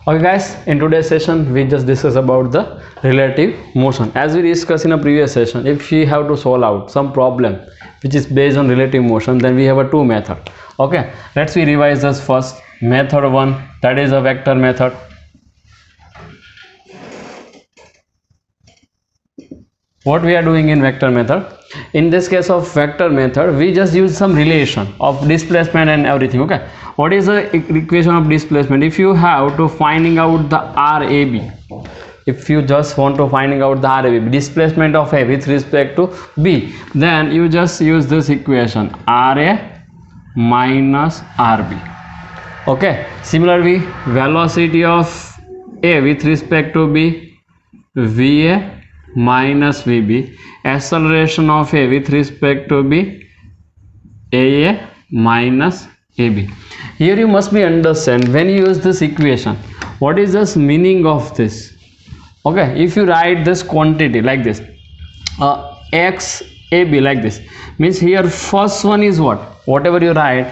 Okay guys, in today's session we just discuss about the relative motion. As we discussed in a previous session, if we have to solve out some problem which is based on relative motion, then we have a two method. Okay, let's we revise this first. Method 1, that is a vector method. What we are doing in vector method, in this case of vector method, we just use some relation of displacement and everything. Okay, what is the equation of displacement? If you have to finding out the RAB, if you just want to finding out the RAB, displacement of A with respect to B, then you just use this equation, RA minus RB. Okay, similarly velocity of A with respect to B, VA minus VB, acceleration of A with respect to B, AA minus AB. Here you must be understand, when you use this equation, what is the meaning of this? Okay, if you write this quantity like this, X AB like this, means here first one is what? Whatever you write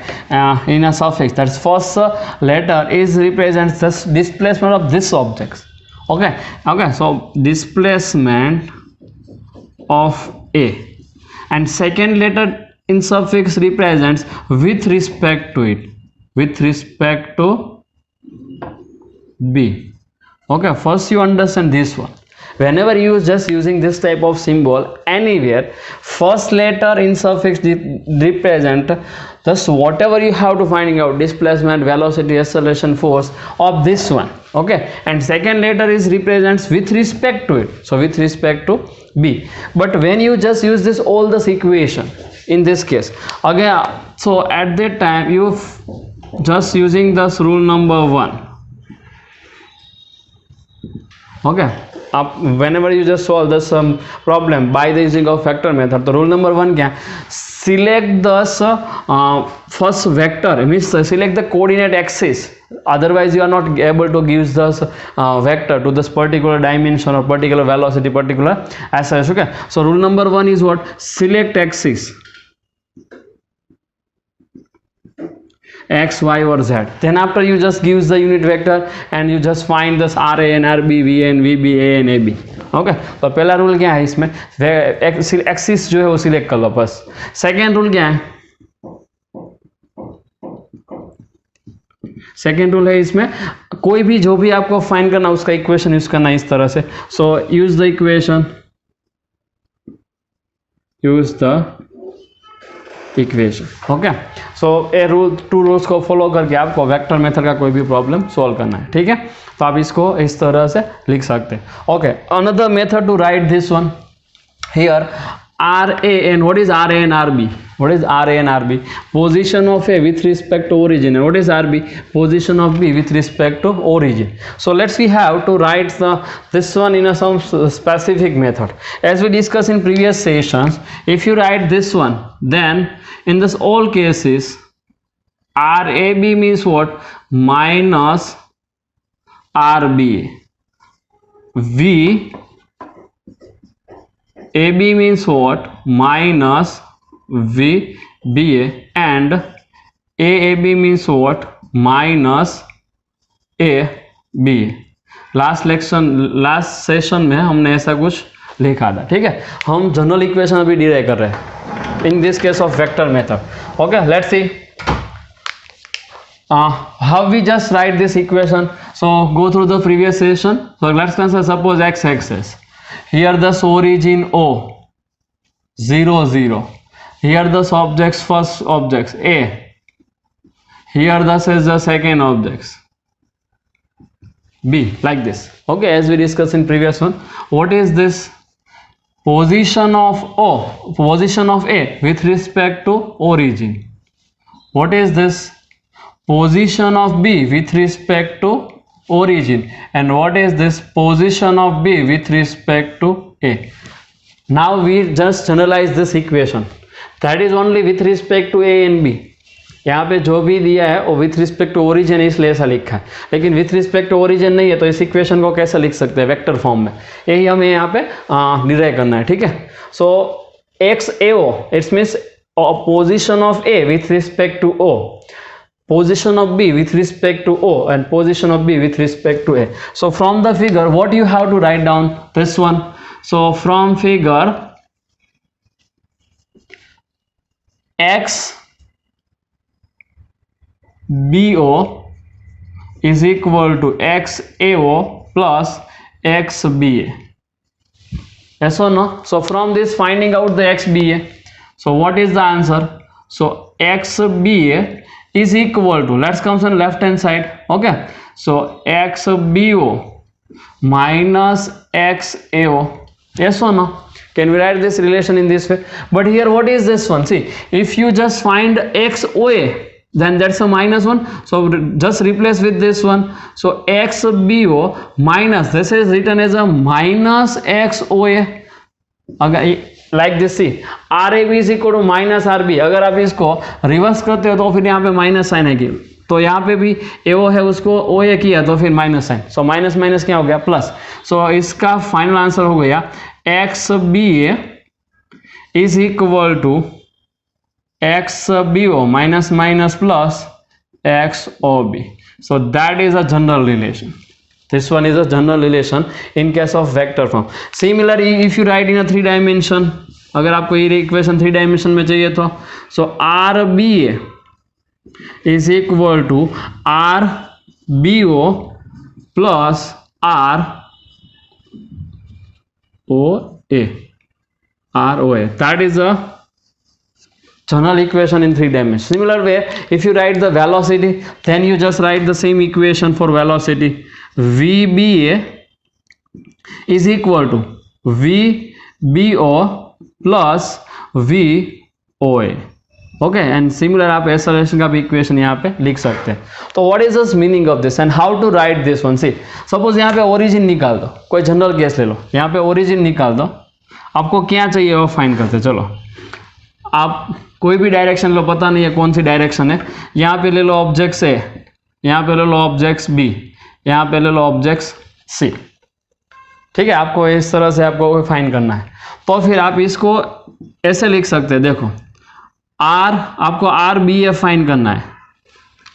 in a suffix, that's first letter is represents the displacement of this object. Okay, so displacement of A, and second letter in suffix represents with respect to it, with respect to B. Okay, first you understand this one. Whenever you just using this type of symbol anywhere, first letter in suffix represent just whatever you have to finding out, displacement, velocity, acceleration, force of this one. Okay, and second letter is represents with respect to it, so with respect to B. But when you just use this all this equation in this case again, so at that time you just using this rule number 1. Okay, whenever you just solve this problem by the using of vector method, the rule number 1 क्या, select the first vector, means select the coordinate axis, otherwise you are not able to give this vector to this particular dimension or particular velocity, particular acceleration. Okay, so rule number 1 is what? Select axis X, Y or Z. Then after you just gives the unit vector and you just find this RA and RB, VA and VB, A and AB. Okay, तो पहला rule क्या है इसमें, axis जो है वो select कर लो बस. सेकेंड रूल क्या है, सेकेंड रूल है इसमें कोई भी जो भी आपको फाइंड करना उसका इक्वेशन यूज करना इस तरह से. So use the equation, use the equation. Okay, so ये रूल टू रूल्स को फॉलो करके आपको वेक्टर मेथड का कोई भी प्रॉब्लम सॉल्व करना है. ठीक है, तो आप इसको इस तरह से लिख सकते हैं. Okay, another method to write this one here, RA and what is RA and RB? What is RA and RB? Position of A with respect to origin. And what is RB? Position of B with respect to origin. So let's we have to write this one in some specific method. As we discussed in previous sessions, if you write this one, then in this all cases, RAB means what? Minus RB. AB means what? Minus VBA, and AAB means what? Minus ABA. Last session में हमने ऐसा कुछ लिखा था. ठीक है, हम general equation अभी डिराइव कर रहे हैं in this case of vector method. Okay, let's see how we just write this equation. So go through the previous session. So let's consider suppose x axis. Here this origin O, 0 0. Here this objects, first objects A. Here this is the second objects B, like this. Okay, as we discussed in previous one, what is this? Position of O, position of A with respect to origin. What is this? Position of B with respect to origin. And what is this? Position of B with respect to A. Now we just generalize this equation, that is only with respect to A and B. यहाँ पे जो भी दिया है वो with respect to origin इसलिए ऐसा लिखा है, लेकिन विथ रिस्पेक्ट टू ओरिजिन नहीं है, तो इस इक्वेशन को कैसे लिख सकते हैं वेक्टर फॉर्म में, यही हमें यहाँ पे डिराइव करना है. ठीक है, so X A O, it's means position of A with respect to O. position of B with respect to O and position of B with respect to A. So from the figure, what you have to write down? This one. So from figure, X BO is equal to XAO plus XBA. Yes or no? So from this, finding out the XBA. So what is the answer? So XBA is equal to, let's come on left hand side. Okay, so XBO minus XAO. Yes or no? Can we write this relation in this way? But here what is this one? See, if you just find XOA, then that's a -1. So just replace with this one. So XBO minus, this is written as a minus XOA. अगर like this, see, RAB is equal to minus RB. अगर आप इसको reverse करते हो तो फिर यहाँ पे माइनस साइन आएगी, तो यहाँ पे भी AO है, उसको OA किया तो फिर minus sign, so minus minus क्या हो गया? प्लस. सो इसका फाइनल आंसर हो गया XBA is equal to XBO minus minus plus XOB. So that is a general relation. This one is a general relation in case of vector form. Similarly, if you write in a 3 dimension, अगर आपको ये equation 3 dimension में चाहिए तो, so RBA is equal to RBO plus ROA. That is a general equation in 3 dimensions. Similar way, if you write the velocity, then you just write the same equation for velocity. VBA is equal to VBO plus VOA. Okay, and similar आप acceleration का भी equation यहाँ पे लिख सकते हैं. तो what is the meaning of this and how to write this one? See, suppose यहाँ पे origin निकाल दो, कोई जनरल केस ले लो, यहाँ पे origin निकाल दो, आपको क्या चाहिए वो फाइंड करते. चलो आप कोई भी डायरेक्शन लो, पता नहीं है कौन सी डायरेक्शन है, यहाँ पे ले लो ऑब्जेक्ट्स A, यहाँ पे ले लो ऑब्जेक्ट्स B, यहाँ पे ले लो ऑब्जेक्ट्स C. ठीक है, आपको इस तरह से आपको फाइंड करना है. तो फिर आप इसको ऐसे लिख सकते हैं, देखो आपको RBF फाइंड करना है.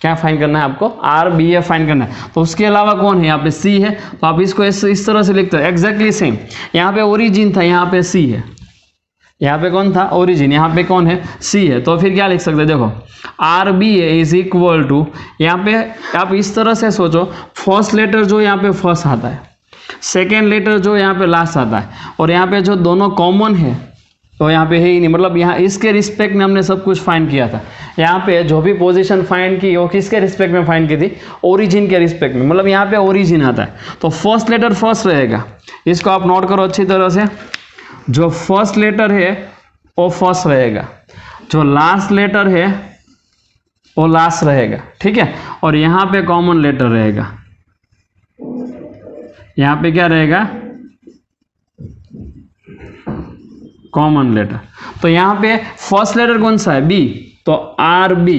क्या फाइंड करना है आपको? RBF फाइंड करना है. तो उसके अलावा कौन है? यहाँ पे C है, तो आप इसको इस तरह से लिखते हैं एग्जैक्टली सेम. यहाँ पे ओरिजिन था, यहाँ पे C है, यहाँ पे कौन था? ओरिजिन. यहाँ पे कौन है? C है. तो फिर क्या लिख सकते हैं? देखो RBA इज इक्वल टू, यहाँ पे आप इस तरह से सोचो, फर्स्ट लेटर जो यहाँ पे फर्स्ट आता है, सेकेंड लेटर जो यहाँ पे लास्ट आता है, और यहाँ पे जो दोनों कॉमन है तो यहाँ पे है ही नहीं. मतलब यहाँ इसके रिस्पेक्ट में हमने सब कुछ फाइंड किया था. यहाँ पे जो भी पोजीशन फाइंड की वो किसके रिस्पेक्ट में फाइंड की थी? ओरिजिन के रिस्पेक्ट में. मतलब यहाँ पे ओरिजिन आता है, तो फर्स्ट लेटर फर्स्ट रहेगा. इसको आप नोट करो अच्छी तरह से. जो फर्स्ट लेटर है वो फर्स्ट रहेगा, जो लास्ट लेटर है वो लास्ट रहेगा. ठीक है, और यहाँ पे कॉमन लेटर रहेगा. यहाँ पे क्या रहेगा? Common letter. तो यहाँ पे फर्स्ट लेटर कौन सा है? B, तो RB.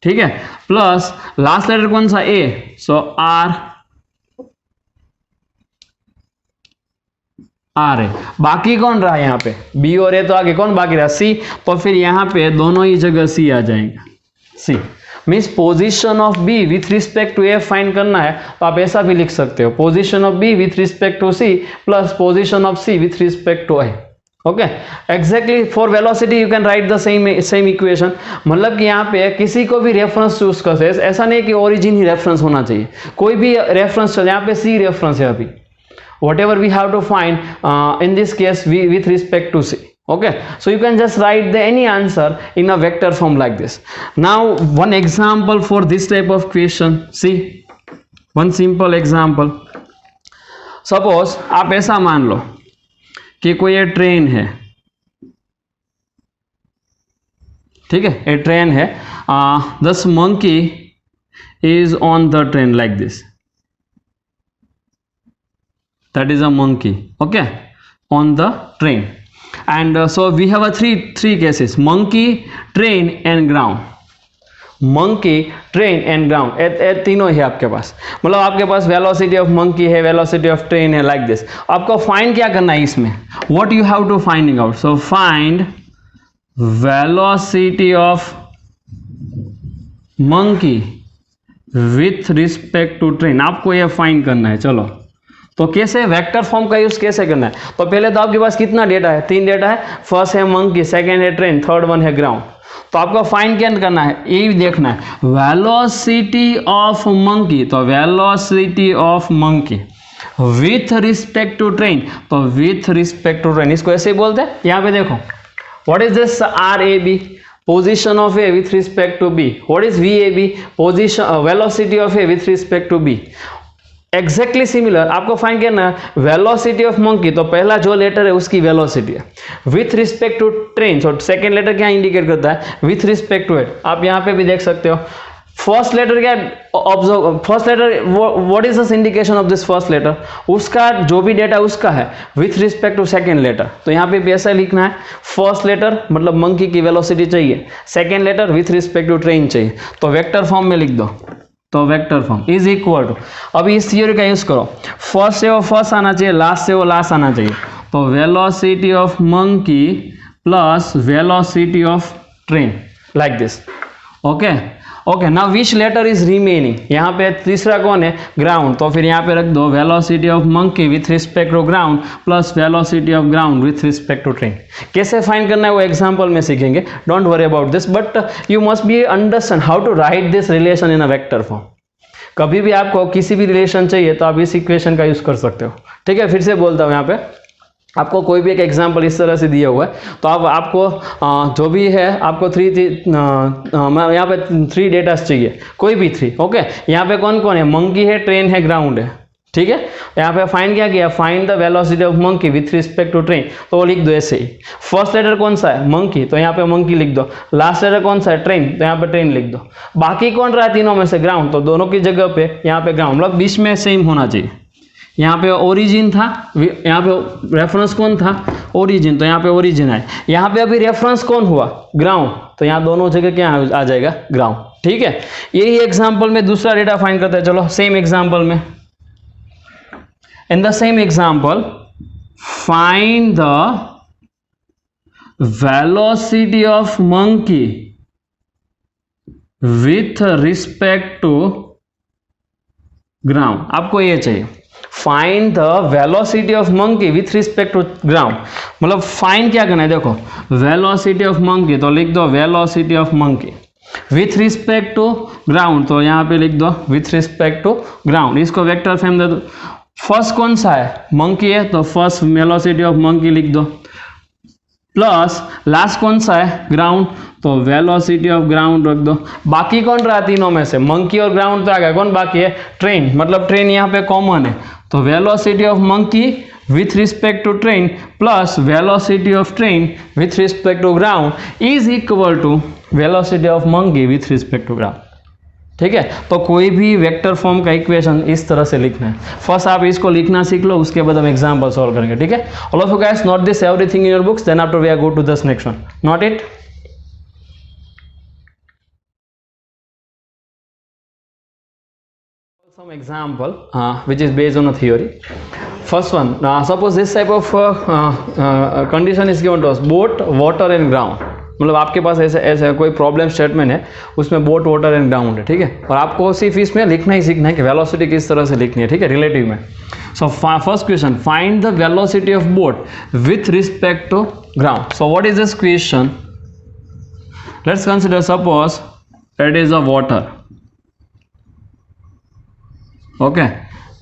ठीक है, प्लस लास्ट लेटर कौन सा? A, सो R है. बाकी कौन रहा यहाँ पे? B और A, तो आगे कौन बाकी रहा? C. तो फिर यहाँ पे दोनों ही जगह C आ जाएगा. C means position of B with respect to A find करना है, तो आप ऐसा भी लिख सकते हो, position of B with respect to C plus position of C with respect to A. Okay, exactly for velocity you can write the same equation. मतलब कि यहाँ पे किसी को भी रेफरेंस चूज कर सकते, ऐसा नहीं कि ओरिजिन ही रेफरेंस होना चाहिए, कोई भी रेफरेंस चल. यहाँ पे C रेफरेंस है अभी, whatever we have to find in this case with respect to C. Okay, so you can just write any answer in a vector form like this. Now one example for this type of question. See, one simple example. Suppose आप ऐसा मान लो कि कोई ये train है. ठीक है, ये ट्रेन है. this monkey is on the train like this. That is a monkey. Okay, on the train. And so we have a three cases: monkey, train and ground. monkey, train and ground. ये तीनों है आपके पास. मतलब आपके पास velocity of monkey है, velocity of train है, like this. आपको find क्या करना है इसमें? What you have to finding out? So find velocity of monkey with respect to train, आपको ये फाइंड करना है। चलो तो कैसे वेक्टर फॉर्म का यूज कैसे करना है? तो पहले तो आपके पास कितना डेटा है? 3 डेटा है। फर्स्ट है मंकी, सेकंड है ट्रेन, थर्ड वन है ग्राउंड। तो आपको फाइंड क्या करना है? ये देखना है वेलोसिटी ऑफ मंकी, तो velocity of monkey with respect to train, तो विथ रिस्पेक्ट टू ट्रेन, इसको ऐसे ही बोलते हैं। यहाँ पे देखो what is this R A B, position of A with respect to B. What is VAB? Position velocity of A with respect to B. Exactly similar आपको फाइंड करना है वेलोसिटी ऑफ मंकी, तो पहला जो लेटर है उसकी velocity है with respect to train. तो सेकेंड लेटर क्या इंडिकेट करता है? With respect to it. आप यहाँ पे भी देख सकते हो फर्स्ट लेटर क्या observe, first letter what is this indication of this first letter, उसका जो भी डेटा उसका है with respect to second letter. तो यहाँ पे भी ऐसा लिखना है फर्स्ट लेटर मतलब मंकी की वेलोसिटी चाहिए, second letter with respect to train चाहिए, तो वेक्टर फॉर्म में लिख दो। तो vector form is equal to, अभी इस थियोरी का यूज करो, फर्स्ट से वो फर्स्ट आना चाहिए, लास्ट से वो लास्ट आना चाहिए। तो velocity of monkey plus velocity of train like this. Okay okay, now which letter is remaining, यहाँ पे तीसरा कौन है? ग्राउंड। तो फिर यहाँ पे रख दो velocity of monkey with respect to ground plus velocity of ground with respect to train. कैसे फाइंड करना है वो एग्जांपल में सीखेंगे, don't worry about this, but you must be understand how to write this relation in a vector form. कभी भी आपको किसी भी रिलेशन चाहिए तो आप इस इक्वेशन का यूज कर सकते हो। ठीक है, फिर से बोलता हूँ, यहाँ पे आपको कोई भी एक एग्जांपल इस तरह से दिया हुआ है, तो आप आपको जो भी है आपको यहाँ पे 3 डेटा चाहिए, कोई भी 3। ओके, यहाँ पे कौन कौन है? मंकी है, ट्रेन है, ग्राउंड है। ठीक है, यहाँ पे फाइंड क्या किया? Find the velocity of monkey with respect to train, तो वो लिख दो ऐसे ही। फर्स्ट लेटर कौन सा है? मंकी, तो यहाँ पे मंकी लिख दो। लास्ट लेटर कौन सा है? ट्रेन, तो यहाँ पे ट्रेन लिख दो। बाकी कौन रहा है तीनों में से? ग्राउंड, तो दोनों की जगह पे यहाँ पे ग्राउंड, मतलब बीच में सेम होना चाहिए। यहाँ पे ओरिजिन था, यहाँ पे रेफरेंस कौन था? ओरिजिन, तो यहाँ पे ओरिजिन है। यहाँ पे अभी रेफरेंस कौन हुआ? ग्राउंड, तो यहाँ दोनों जगह क्या आ जाएगा? ग्राउंड। ठीक है, यही एग्जांपल में दूसरा डेटा फाइंड करते हैं। चलो सेम एग्जांपल में, in the same example find the velocity of monkey with respect to ground. आपको ये चाहिए find the velocity of monkey with respect to ground, मतलब फाइंड क्या करना है? देखो वेलोसिटी ऑफ मंकी, तो लिख दो velocity of monkey with respect to ground, तो यहाँ पे लिख दो विथ रिस्पेक्ट टू ग्राउंड। इसको वेक्टर फॉर्म दे दो। फर्स्ट कौन सा है? मंकी है, तो फर्स्ट वेलोसिटी ऑफ मंकी लिख दो, प्लस लास्ट कौन सा है? ग्राउंड, तो वेलोसिटी ऑफ ग्राउंड रख दो। बाकी कौन रहा तीनों में से? मंकी और ग्राउंड तो आ गया, कौन बाकी है? ट्रेन, मतलब ट्रेन यहाँ पे कॉमन है, तो velocity of monkey with respect to train plus velocity of train with respect to ground is equal to velocity of monkey with respect to ground. ठीक है, तो कोई भी वेक्टर फॉर्म का इक्वेशन इस तरह से लिखना है। फर्स्ट आप इसको लिखना सीख लो, उसके बाद हम एग्जांपल सॉल्व करेंगे। ठीक है, all of you guys note this everything in your books, then after we are go to this next one. Note it. Some example which is based on a theory. First one, suppose this type of condition is given to us, boat, water and ground. मतलब आपके पास ऐसे ऐसे कोई problem statement है, उसमें boat, water and ground है। ठीक है, और आपको सिर्फ इसमें लिखना ही सीखना है कि वेलोसिटी किस तरह से लिखनी है। ठीक है, रिलेटिव में। So first question, find the velocity of boat with respect to ground. So what is this question? Let's consider suppose it is a water. Okay,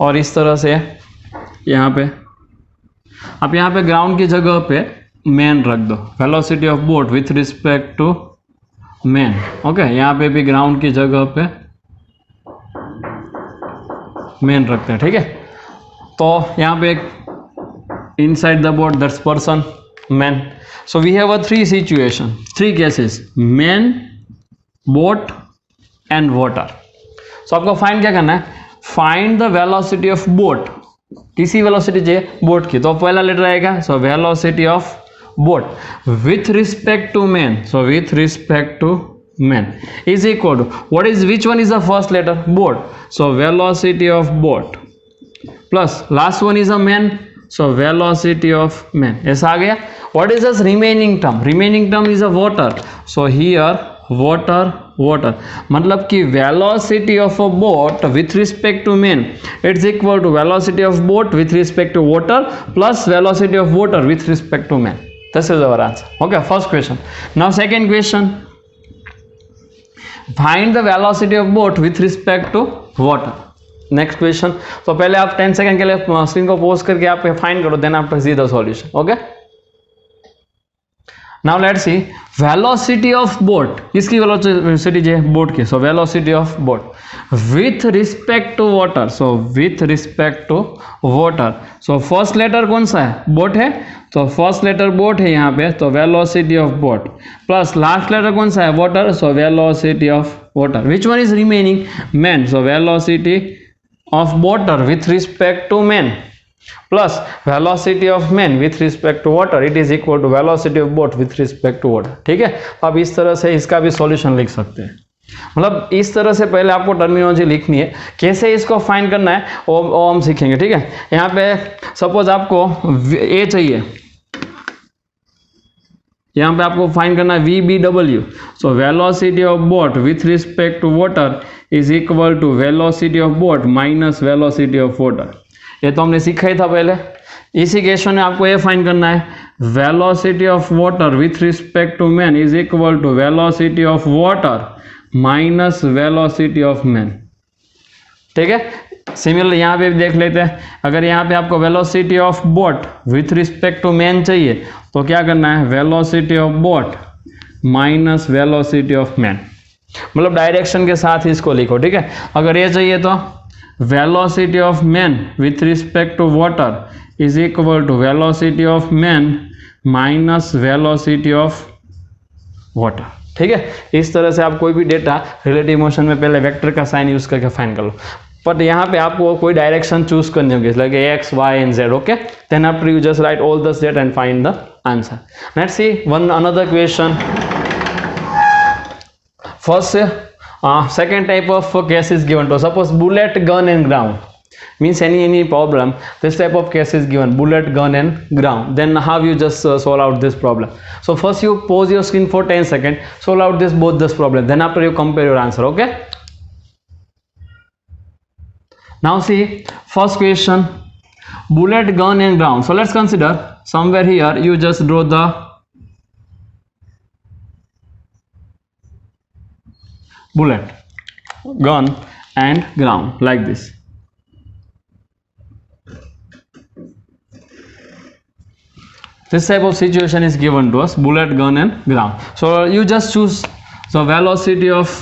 और इस तरह से यहाँ पे आप यहाँ पे ग्राउंड की जगह पे मैन रख दो, velocity of boat with respect to man. Okay, यहाँ पे भी ग्राउंड की जगह पे मैन रखते हैं। ठीक है, तो यहाँ पे inside the boat that's person man. So we have a 3 situation, 3 cases, man, boat and water. So आपको फाइंड क्या करना है? Find the velocity of boat. किसी वेलोसिटी चाहिए बोट की, तो पहला लेटर आएगा, so velocity of boat with respect to man, so with respect to man is equal to what is, which one is the first letter? Boat, so velocity of boat plus last one is a man, so velocity of man. ऐसा आ गया। What is this remaining term? Remaining term is a water, so here water water. मतलब कि velocity of a boat with respect to man it's equal to velocity of boat with respect to water plus velocity of water with respect to man. This is our answer. Okay, first question. Now second question. Find the velocity of boat with respect to water. Next question. तो पहले आप 10 second के लिए screen को pause करके आप find करो, then आप see the solution. Okay, now let's see velocity of boat. किसकी वेलोसिटी है? बोट की. So velocity of boat with respect to water. So with respect to water. So first letter कौन सा है? बोट है, तो फर्स्ट लेटर बोट है यहाँ पे, तो velocity of boat plus last letter कौन सा है? Water. So velocity of water. Which one is remaining? Man. So velocity of water with respect to man plus velocity of man with respect to water, it is equal to velocity of boat with respect to water. ठीक है, आप इस तरह से इसका भी solution लिख सकते हैं. मतलब इस तरह से पहले आपको टर्मिनोलॉजी लिखनी है, कैसे इसको फाइंड करना है वो हम सीखेंगे. ठीक है, यहाँ पे सपोज आपको ए चाहिए, यहाँ पे आपको फाइंड करना है VBW. So velocity of boat with respect to water is equal to velocity of boat minus velocity of water. ये तो हमने सीखा ही था पहले. इसी क्वेश्चन में आपको ये फाइंड करना है velocity of water with respect to man is equal to velocity of water minus velocity of man. ठीक है, सिमिलर यहाँ पे भी देख लेते हैं. अगर यहाँ पे आपको velocity of boat with respect to man चाहिए तो क्या करना है? Velocity of boat minus velocity of man. मतलब डायरेक्शन के साथ ही इसको लिखो. ठीक है, अगर ये चाहिए तो velocity of man with respect to water is equal to velocity of man minus velocity of water. ठीक है, इस तरह से आप कोई भी डेटा रिलेटिव मोशन में पहले वेक्टर का साइन यूज करके फाइंड कर लो. बट यहाँ पे आपको कोई डायरेक्शन चूज करनी होगी, like X Y and Z. Okay, then after you just write all the set and find the answer. Let's see one another question. First, second type of case is given to us. Suppose bullet, gun and ground. Means any problem. This type of case is given. Bullet, gun and ground. Then how you just solve out this problem. So first you pause your screen for 10 seconds. Solve out both this problem. Then after you compare your answer. Okay. Now see first question. Bullet, gun and ground. So let's consider somewhere here you just draw the bullet, gun and ground like this. This type of situation is given to us, bullet, gun and ground. So you just choose the velocity of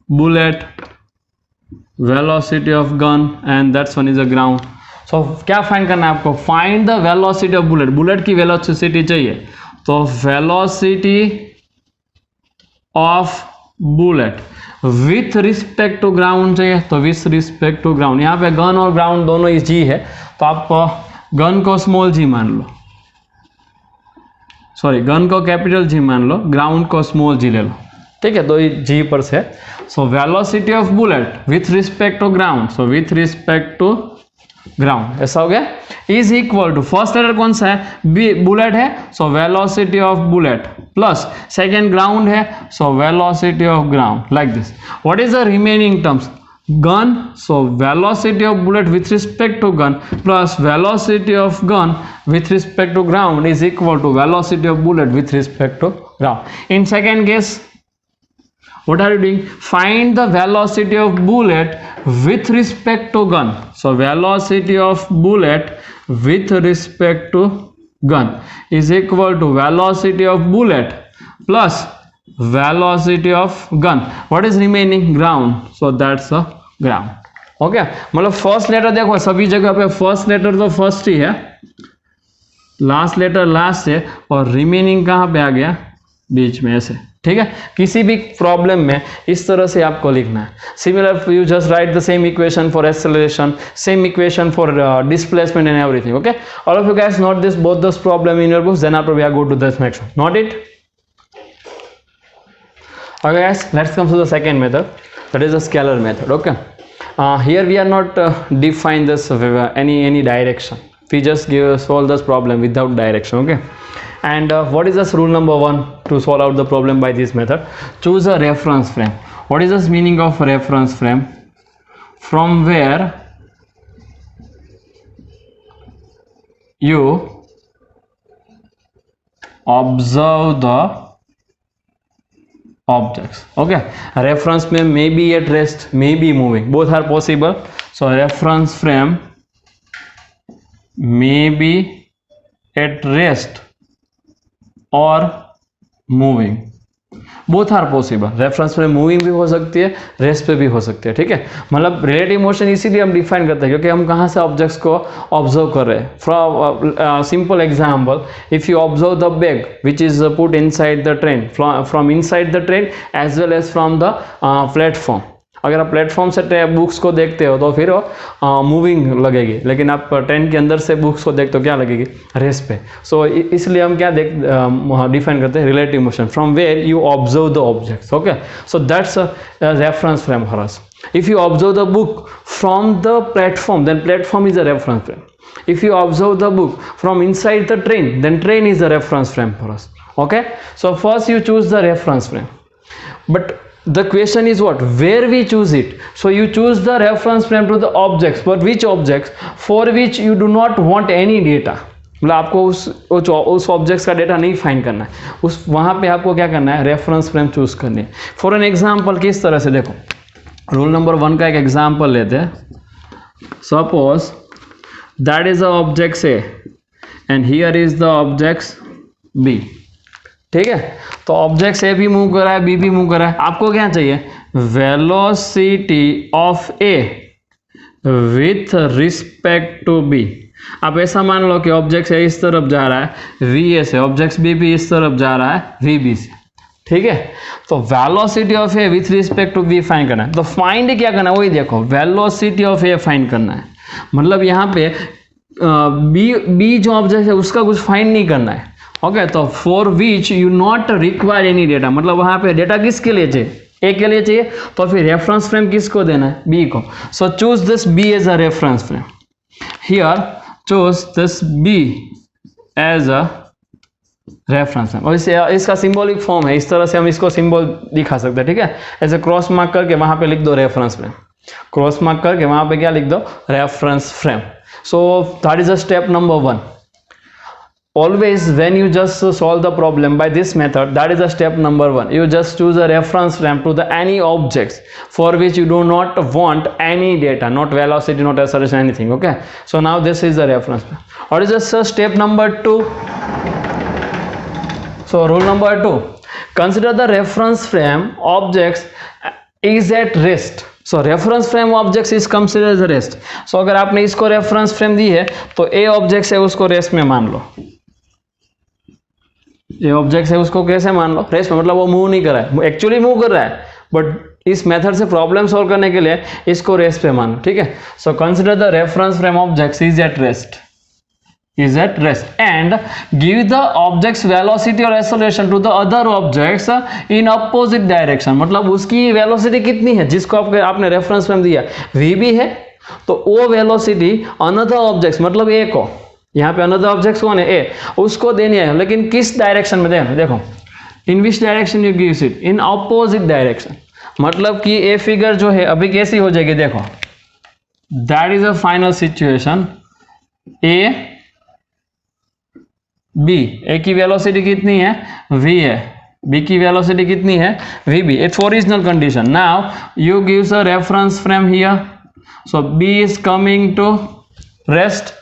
bullet, velocity of gun and that one is the ground. So क्या find करना है आपको? Find the velocity of bullet. Bullet की velocity चाहिए तो velocity of bullet with respect to ground चाहिए तो with respect to ground. यहाँ पे गन और ग्राउंड दोनों ही जी है तो आप गन को स्मॉल जी मान लो, सॉरी गन को कैपिटल जी मान लो, ग्राउंड को स्मॉल जी ले लो. ठीक है, तो ये जी पर से. So velocity of bullet with respect to ground, so with respect to ground ऐसा हो गया, is equal to first letter कौन सा है? बी. बुलेट है, so velocity of bullet plus second ground है, so velocity of ground like this. What is the remaining terms? Gun, so velocity of bullet with respect to gun plus velocity of gun with respect to ground is equal to velocity of bullet with respect to ground. In second case, what are you doing? Find the velocity of bullet with respect to gun. So velocity of bullet with respect to gun is equal to velocity of bullet plus velocity of gun. What is remaining? Ground. So that's a ground. Okay, मतलब first letter देखो सभी जगह पे first letter तो first ही है, last letter last है और remaining कहाँ पे आ गया? बीच में ऐसे. ठीक है, किसी भी प्रॉब्लम में इस तरह से आपको लिखना है. Similar you just write the same equation for acceleration, same equation for displacement and everything. Okay, all of you guys note this both this problem in your books, then after we are go to this next one. Note it. Okay guys, let's come to the second method, that is a scalar method. Okay, here we are not define this any direction, we just solve this problem without direction. Okay, and what is this rule number 1 to solve out the problem by this method? Choose a reference frame. What is the meaning of reference frame? From where you observe the objects. Okay, reference frame may be at rest, may be moving, both are possible. So reference frame may be at rest or moving, both are possible. Reference में moving भी हो सकती है, rest पे भी हो सकती है. ठीक है, मतलब रिलेटिव मोशन इसीलिए हम डिफाइन करते हैं क्योंकि हम कहाँ से ऑब्जेक्ट्स को ऑब्जर्व कर रहे हैं. From simple example, if you observe the bag which is put inside the train, from inside the train as well as from the platform. अगर आप प्लेटफॉर्म से बुक्स को देखते हो तो फिर मूविंग लगेगी, लेकिन आप ट्रेन के अंदर से बुक्स को देखते हो क्या लगेगी? रेस्ट पे. सो इसलिए हम क्या डिफाइन करते हैं? Relative motion, from where you observe the objects. Okay, so that's reference frame for us. If you observe the book from the platform, then platform is a reference frame. If you observe the book from inside the train, then train is the reference frame for us. Okay, so first you choose the reference frame, but the question is what? Where we choose it? So you choose the reference frame to the objects, but which objects? For which you do not want any data. मतलब आपको उस objects का data नहीं find करना है, उस वहाँ पे आपको क्या करना है? रेफरेंस फ्रेम चूज करनी है. फॉर एन एग्जाम्पल, किस तरह से देखो, रूल नंबर 1 का एक एग्जाम्पल लेते हैं. Suppose that is the objects A and here is the objects B. ठीक है, तो ऑब्जेक्ट्स ए भी मूव कर रहा है, बी भी मूव कर रहा है. आपको क्या चाहिए? Velocity of A with respect to B. आप ऐसा मान लो कि ऑब्जेक्ट्स ए इस तरफ जा रहा है वी ए से, ऑब्जेक्ट्स बी भी इस तरफ जा रहा है वी बी से. ठीक है, तो velocity of A with respect to B find करना है. तो फाइंड क्या करना है? वही देखो, वेलोसिटी ऑफ ए फाइंड करना है. मतलब यहाँ पे बी जो ऑब्जेक्ट है उसका कुछ फाइंड नहीं करना है. ओके, तो for which you not require any data, मतलब वहाँ पे डेटा किसके लिए चाहिए? ए के लिए चाहिए. तो फिर रेफरेंस फ्रेम किसको देना है? बी को. So choose this B as a reference frame. Here choose this B as a reference frame. और इसका सिंबॉलिक फॉर्म है, इस तरह से हम इसको सिंबल दिखा सकते हैं. ठीक है, ऐसे क्रॉस मार्क करके वहाँ पे लिख दो रेफरेंस फ्रेम. क्रॉस मार्क करके वहाँ पे क्या लिख दो? Reference frame. So that is a step number 1. Always when you just solve the problem by this method, that is the step number 1. You just choose a reference frame to the any objects for which you do not want any data, not velocity, not acceleration, anything. Okay, so now this is the reference frame. Or is just step number 2. So rule number 2, consider the reference frame objects is at rest. So reference frame objects is considered as rest. So अगर आपने इसको reference frame दी है तो A objects है उसको rest में मान लो. ये ऑब्जेक्ट है उसको कैसे मान लो? रेस्ट में. मतलब वो मूव नहीं कर रहा है, एक्चुअली मूव कर रहा है, बट इस मेथड से प्रॉब्लम सॉल्व करने के लिए इसको रेस्ट पे मानो. ठीक है, so consider the reference frame objects is at rest, is at rest and give the objects velocity or acceleration to the other objects in opposite direction. मतलब उसकी वेलोसिटी कितनी है जिसको आपने रेफरेंस फ्रेम दिया? vb है, तो वो वेलोसिटी अनदर ऑब्जेक्ट्स मतलब ए को, यहाँ पे अनदर ऑब्जेक्ट्स कौन है? ए, उसको देनी है. लेकिन किस डायरेक्शन में देना? देखो, in which direction you gives it? In opposite direction. मतलब कि ए फिगर जो है अभी कैसी हो जाएगी? देखो, that is a final situation. A B, A की वेलोसिटी कितनी है? वी है. बी की वेलोसिटी कितनी है? V B. It's original condition. Now you gives a reference frame here, so B is coming to rest.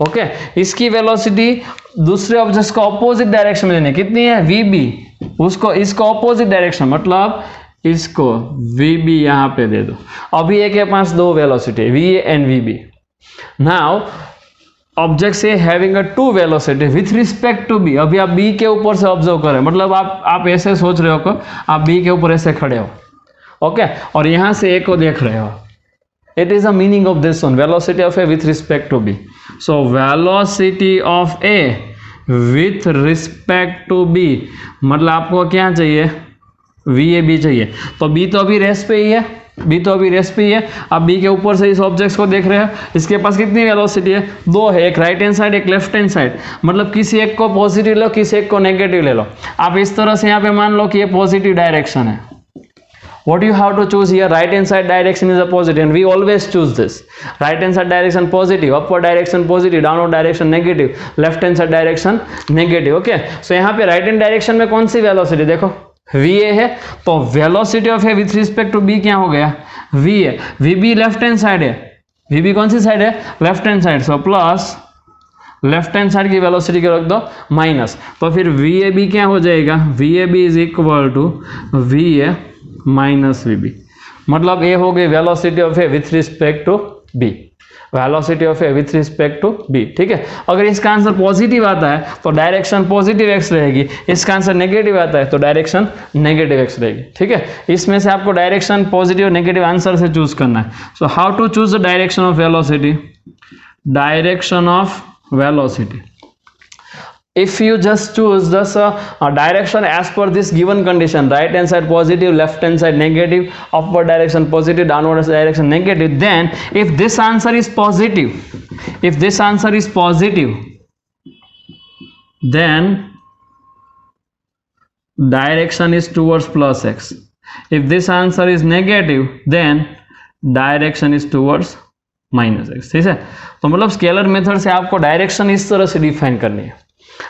Okay, इसकी velocity दूसरे object को ऑपोजिट डायरेक्शन में देनी है. कितनी है? V B. उसको इसको ऑपोजिट डायरेक्शन मतलब इसको वी बी यहाँ पे दे दो. अभी ए के पास दो velocity, V A and V B. Now object A having a two velocity with respect to B. अभी आप बी के ऊपर से ऑब्जर्व करें, मतलब आप ऐसे सोच रहे हो कि आप बी के ऊपर ऐसे खड़े हो. ओके, और यहाँ से ए को देख रहे हो. It is the meaning of this one, velocity of A with respect to B. So velocity of A with respect to B, मतलब आपको क्या चाहिए? VAB चाहिए. तो B तो अभी रेस्ट पे ही है, B तो अभी रेस्ट पे ही है. अब B के ऊपर से इस ऑब्जेक्ट को देख रहे हो, इसके पास कितनी वेलोसिटी है? दो है, एक राइट हैंड साइड, एक लेफ्ट हैंड साइड. मतलब किसी एक को पॉजिटिव लो, किसी एक को नेगेटिव ले लो. आप इस तरह से यहाँ पे मान लो कि ये पॉजिटिव डायरेक्शन है. what you have to choose here, right hand side direction is a positive and we always choose this. Right hand side direction positive, upward direction positive, downward direction negative, left hand side direction negative. Okay so यहाँ पे right hand direction में कौन सी velocity देखो va है, तो velocity of A with respect to b क्या हो गया v है, vb लेफ्ट हैंड साइड है, vb कौन सी साइड है left hand side, so plus left hand side की वेलोसिटी को रख दो माइनस, तो फिर VAB क्या हो जाएगा, VAB is equal to VA minus VB, मतलब ये हो गई velocity of A with respect to B, velocity of A with respect to B, ठीक है। अगर इसका आंसर पॉजिटिव आता है तो डायरेक्शन पॉजिटिव x रहेगी, इसका आंसर नेगेटिव आता है तो डायरेक्शन नेगेटिव x रहेगी, ठीक है। इसमें से आपको डायरेक्शन पॉजिटिव नेगेटिव आंसर से चूज करना है। So how to choose the direction of velocity, direction of velocity, if you just choose this direction as per this given condition, right hand side positive, left hand side negative, upward direction positive, downward direction negative, then if this answer is positive, if this answer is positive, then direction is towards plus x, if this answer is negative, then direction is towards minus x, ठीक है। तो मतलब scalar method से आपको direction इस तरह से define करनी है।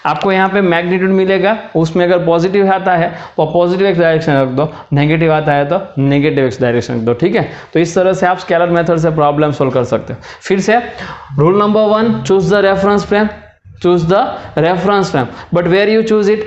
आपको यहाँ पे मैग्नीट्यूड मिलेगा, उसमें अगर पॉजिटिव आता है तो पॉजिटिव एक्स डायरेक्शन रख दो, नेगेटिव आता है तो नेगेटिव एक्स डायरेक्शन रख दो, ठीक है। तो इस तरह से आप स्केलर मेथड से प्रॉब्लम सोल्व कर सकते हो। फिर से rule number 1, choose the reference frame, choose the reference frame, but where you choose it,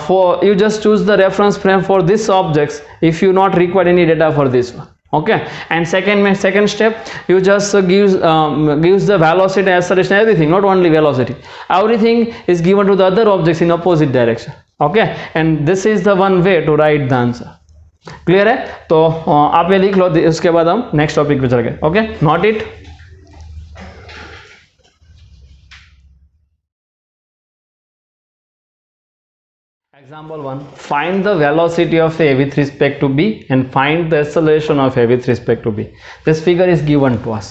for you just choose the reference frame for this objects if you not require any data for this one, okay. And second step, you just gives the velocity, acceleration, everything, not only velocity, everything is given to the other objects in opposite direction, okay. And this is the one way to write the answer, clear है। तो आप ये लिख लो, उसके बाद हम next topic पे चल गए, okay. Note it. Example 1, find the velocity of A with respect to B and find the acceleration of A with respect to B. This figure is given to us.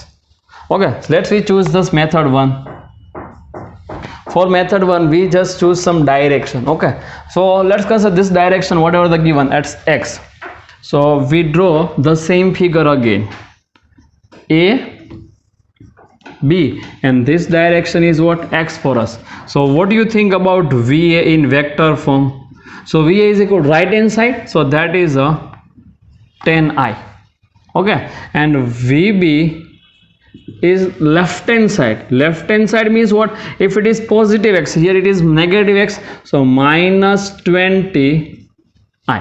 Okay, so let's choose this method 1. For method 1, we just choose some direction. Okay, so let's consider this direction, whatever the given, that's x. So we draw the same figure again. A, B, and this direction is what, x for us. So what do you think about VA in vector form? So VA is equal to right hand side, so that is a 10I, okay. And VB is left hand side. Left hand side means what, if it is positive x, here it is negative x, so minus 20I,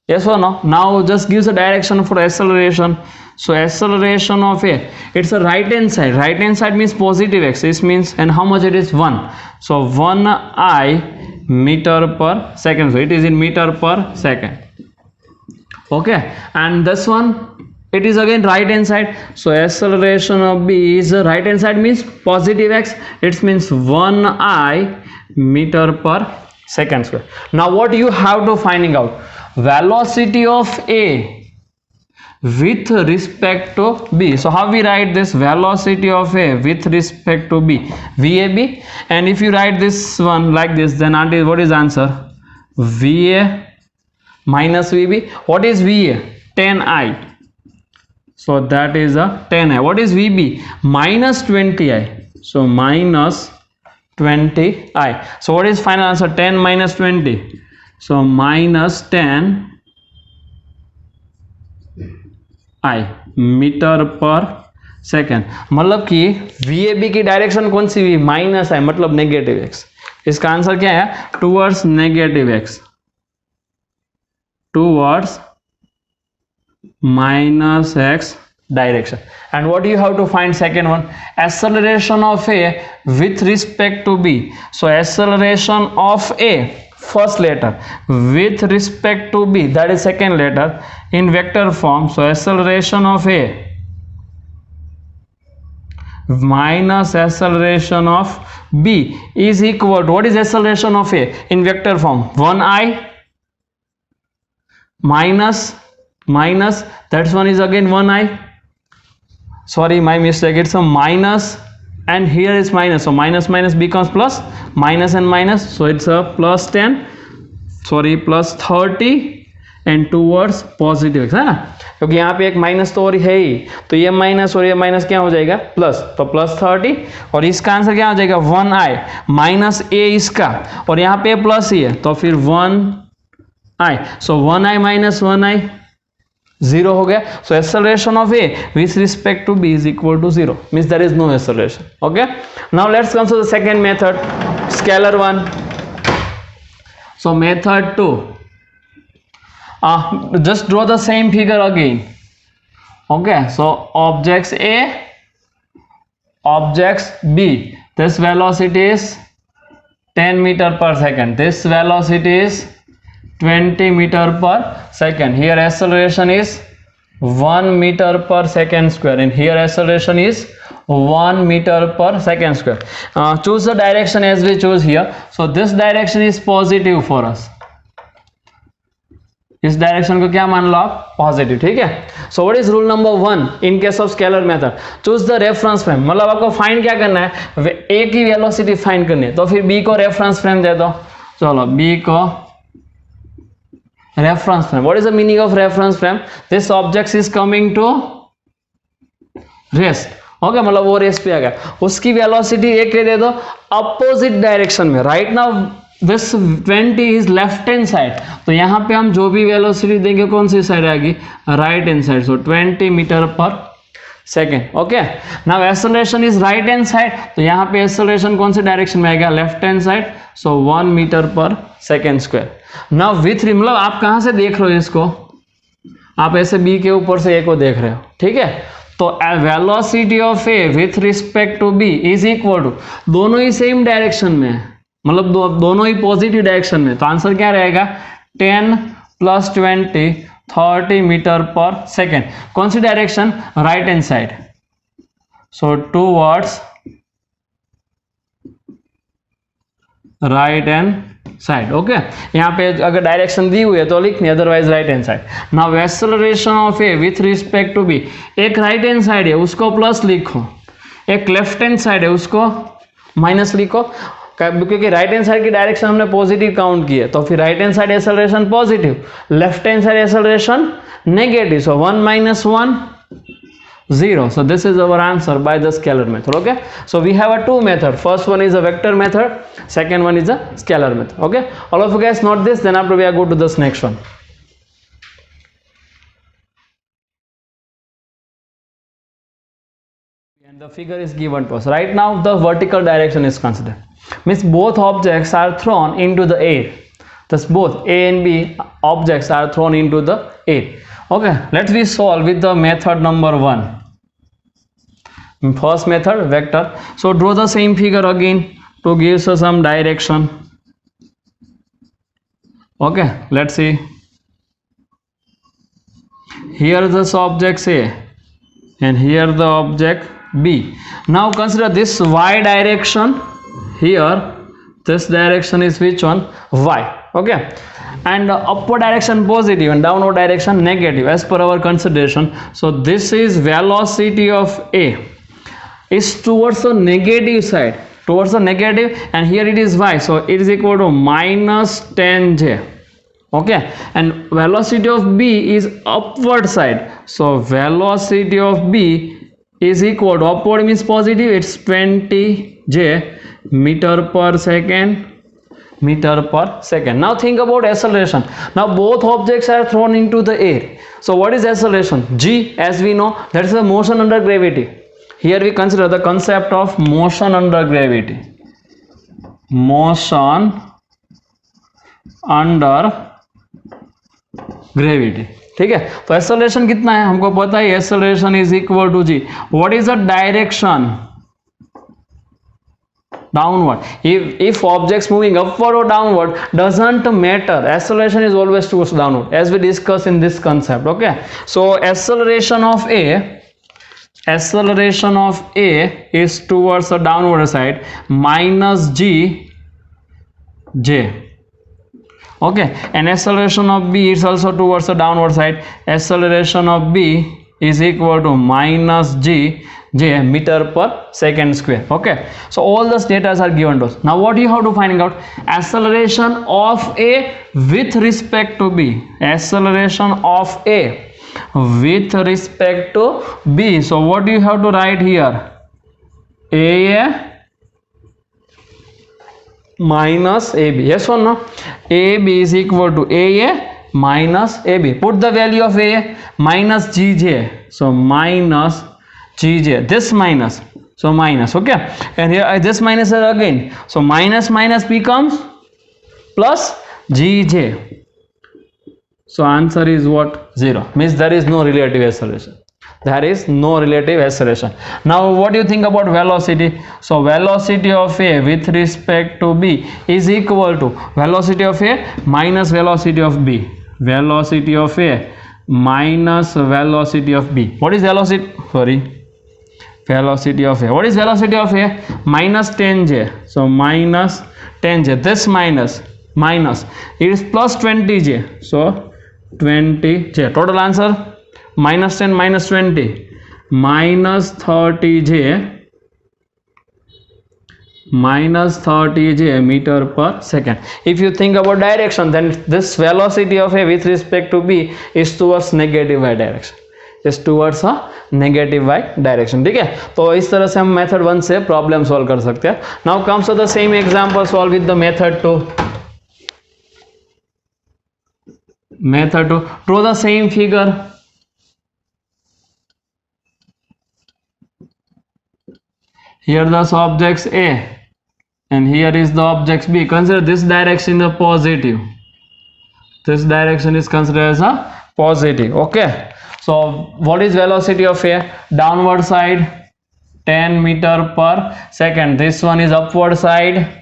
yes or no? Now just gives a direction for acceleration. So acceleration of A, it's a right hand side. Right hand side means positive x, this means, and how much it is, 1, so 1I meter per second, so it is in meter per second, okay. And this one, it is again right hand side, so acceleration of B is right hand side means positive x, it means 1I meter per second square. Now what you have to finding out, velocity of A with respect to B. So how we write this, velocity of A with respect to B, VAB. And if you write this one like this, then what is answer, VA minus VB. What is VA, 10I, so that is a 10I. What is VB, minus 20I, so minus 20I. So what is final answer, 10 minus 20, so minus 10I metre per second. मतलब कि VAB की direction कौन सी हुई, minus है, मतलब negative x. इसका answer क्या है, towards negative x, towards minus x direction. And what do you have to find, second one, acceleration of A with respect to B. So acceleration of A, first letter, with respect to B, that is second letter, in vector form. So acceleration of A minus acceleration of B is equal to, what is acceleration of A in vector form, 1I minus that one is again 1I, sorry my mistake, it's a minus and here is minus, so minus becomes plus, minus and minus, so it's a plus 10, sorry, plus 30 and towards positive x, है ना, क्योंकि यहाँ पे एक minus तो और है ही, तो ये माइनस और ये माइनस क्या हो जाएगा प्लस, तो प्लस 30, और इसका आंसर क्या हो जाएगा 1i माइनस ए इसका, और यहाँ पे प्लस ही है तो फिर 1i, सो 1i माइनस 1i 0 हो गया. So acceleration of A with respect to B is equal to 0, means there is no acceleration. Okay, now let's consider the second method, scalar one. So method 2, just draw the same figure again. Okay, so objects A, objects B, this velocity is 10 meter per second, this velocity is 20 meter per second, here acceleration is 1 meter per second square, and here acceleration is 1 meter per second square. Choose the direction as we choose here. So this direction is positive for us, इस direction को क्या मान लो आप positive. ठीक है, सो what is rule number 1 in case of scalar method, choose the reference frame. मतलब आपको find क्या करना है, ए की वेलोसिटी फाइंड करनी है, तो फिर बी को रेफरेंस फ्रेम दे दो. चलो बी को reference frame. What is the meaning of reference frame, this object is coming to rest. Okay, मतलब वो रेस्ट पे आ गया, उसकी वेलोसिटी ए के दे दो अपोजिट डायरेक्शन में. Right now this 20 is left hand side, तो यहाँ पे हम जो भी वेलोसिटी देंगे कौन सी साइड आएगी, right hand side. So 20 metre per second. Okay, now acceleration is right hand side, तो यहाँ पे एक्सेलरेशन कौन से डायरेक्शन में आएगा, left hand side. So 1 metre per second square. Now with, मतलब आप कहाँ से देख रहे हो इसको, आप ऐसे बी के ऊपर से ए को देख रहे हो. ठीक है, तो velocity of A with respect to B is equal to, दोनों ही सेम डायरेक्शन में है, मतलब दोनों ही पॉजिटिव डायरेक्शन में, तो आंसर क्या रहेगा 10 प्लस 20 30 मीटर पर सेकेंड. कौन सी direction, right hand side. So towards right hand side. Okay, यहाँ पे अगर डायरेक्शन दी हुई है तो लिखनी, otherwise right hand side. Now acceleration of A with respect to B, एक राइट हैंड साइड है उसको प्लस लिखो, एक लेफ्ट हैंड साइड है उसको माइनस लिखो, क्योंकि राइट हैंड साइड की डायरेक्शन हमने पॉजिटिव काउंट की है, तो फिर right hand side acceleration positive, left hand side acceleration negative. So 1 minus 1 0. So this is our answer by the scalar method. Okay, so we have a two method, first one is a vector method, second one is a scalar method. Okay, all of you guys note this, then after we are go to this next one. And the figure is given to us. Right now the vertical direction is considered, means both objects are thrown into the air, thus both A and B objects are thrown into the air. Okay, let's we solve with the method number 1. First method, vector. So draw the same figure again to give us some direction. Okay, let's see. Here this object A and here the object B. Now consider this y direction. Here this direction is which one, y. Okay, and upward direction positive and downward direction negative as per our consideration. So this is velocity of A is towards the negative side, towards the negative, and here it is y, so it is equal to minus 10j. Okay, and velocity of B is upward side, so velocity of B is equal to, upward means positive, it's 20j meter per second. Now think about acceleration. Now both objects are thrown into the air, so what is acceleration, g, as we know, that is the motion under gravity. Here we consider the concept of motion under gravity. Motion under gravity. ठीक है, तो acceleration कितना है हमको पता है, acceleration is equal to g. What is the direction, downward. If objects moving upward or downward doesn't matter, acceleration is always towards downward, as we discussed in this concept. Okay, so acceleration of A is towards the downward side, minus j. Okay, and acceleration of B is also towards the downward side, acceleration of B is equal to minus j meter per second square. Okay, so all those data are given to us. Now what you have to find out? Acceleration of a with respect to b. Acceleration of a with respect to b. So what do you have to write here? A minus ab. Yes or no? ab is equal to a minus ab. Put the value of a minus gj. So minus gj, this minus, so minus. Okay, and here this minus again, so minus minus becomes plus gj. So answer is what? 0. Means there is no relative acceleration. There is no relative acceleration. Now what do you think about velocity? So velocity of a with respect to b is equal to velocity of a minus velocity of b. Velocity of a minus velocity of b. What is velocity? Sorry, velocity of a. What is velocity of a? Minus 10j. So minus 10j. This minus minus, it is plus 20j. So 20j. Total answer minus 10 minus 20 minus 30j, minus 30j meter per second. If you think about direction, then this velocity of a with respect to b is towards negative y direction, is towards a negative y direction. ठीक है, तो इस तरह से हम method 1 से problem solve कर सकते हैं. Now comes to the same example solve with the method 2. Method 2, draw the same figure. Here the objects A and here is the objects B. Consider this direction the positive. This direction is considered as a positive. Okay, so what is velocity of A? Downward side 10 meter per second. This one is upward side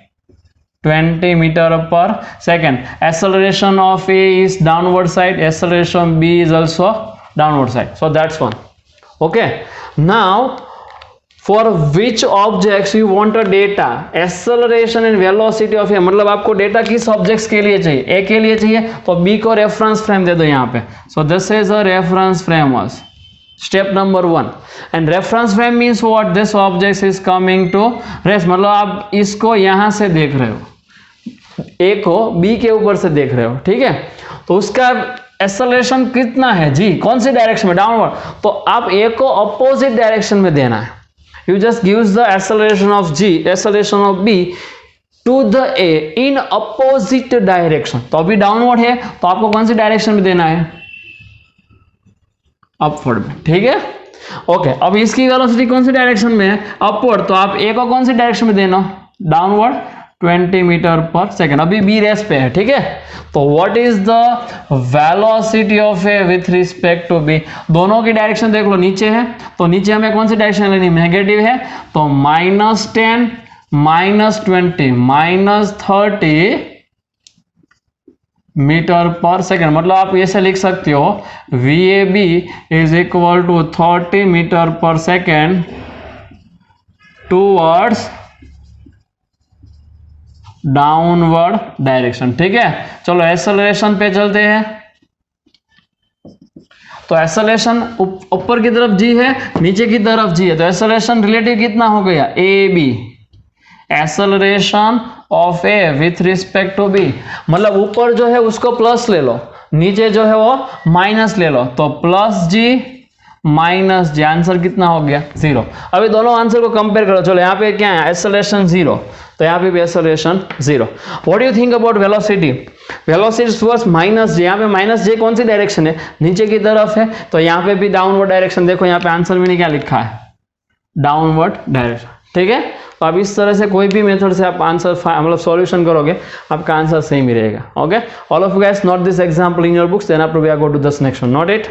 20 meter per second. Acceleration of A is downward side, acceleration B is also downward side. So that's one. Okay, now for which objects you want a data acceleration and velocity of A, मतलब आपको data किस objects के लिए चाहिए? A के लिए चाहिए तो B को रेफरेंस फ्रेम दे दो यहाँ पे. So this is a reference frame was step number 1. and reference frame means what? This object is coming to rest. मतलब आप इसको यहाँ से देख रहे हो, A को B के ऊपर से देख रहे हो. ठीक है, तो उसका एक्सेलरेशन कितना है? जी, कौन सी डायरेक्शन में? डाउनवर्ड. तो आप A को अपोजिट डायरेक्शन में देना है. You just gives the acceleration of G, acceleration of B to the A in opposite direction. तो अभी डाउनवर्ड है तो आपको कौन सी डायरेक्शन में देना है? अपवर्ड में. ठीक है, ओके. अब इसकी वेलोसिटी कौन सी डायरेक्शन में है? अपवर्ड. तो आप A को कौन सी डायरेक्शन में देना? Downward 20 metre per second. अभी B रेस पे है. ठीक है, तो what is the velocity of A with respect to B? दोनों की डायरेक्शन देख लो, नीचे है तो नीचे हमें कौन सी डायरेक्शन लेनी? नेगेटिव है, तो -10 -20 -30 मीटर पर सेकेंड. मतलब आप ऐसे लिख सकते हो VAB is equal to 30 metre per second towards downward direction. ठीक है, चलो एक्सेलरेशन पे चलते हैं. तो एक्सेलरेशन ऊपर की तरफ G है, नीचे की तरफ G है, तो एक्सेलरेशन रिलेटिव कितना हो गया? AB. Acceleration of A with respect to B, मतलब ऊपर जो है उसको प्लस ले लो, नीचे जो है वो माइनस ले लो, तो plus G minus G. Answer कितना हो गया? 0. अभी दोनों आंसर को कंपेयर करो. चलो यहाँ पे क्या है? एक्सेलरेशन 0, तो यहाँ पे भी acceleration 0. What do you think about velocity? Velocity towards minus J. यहाँ पे माइनस J कौन सी डायरेक्शन है? नीचे की तरफ है, तो यहाँ पे भी डाउनवर्ड डायरेक्शन. देखो यहाँ पे आंसर में क्या लिखा है? Downward direction. ठीक है, तो अब इस तरह से कोई भी मेथड से आप आंसर मतलब सॉल्यूशन करोगे, आपका आंसर सेम ही रहेगा. Okay, all of you guys note this example in your books, then after we are go to the next one. Note it.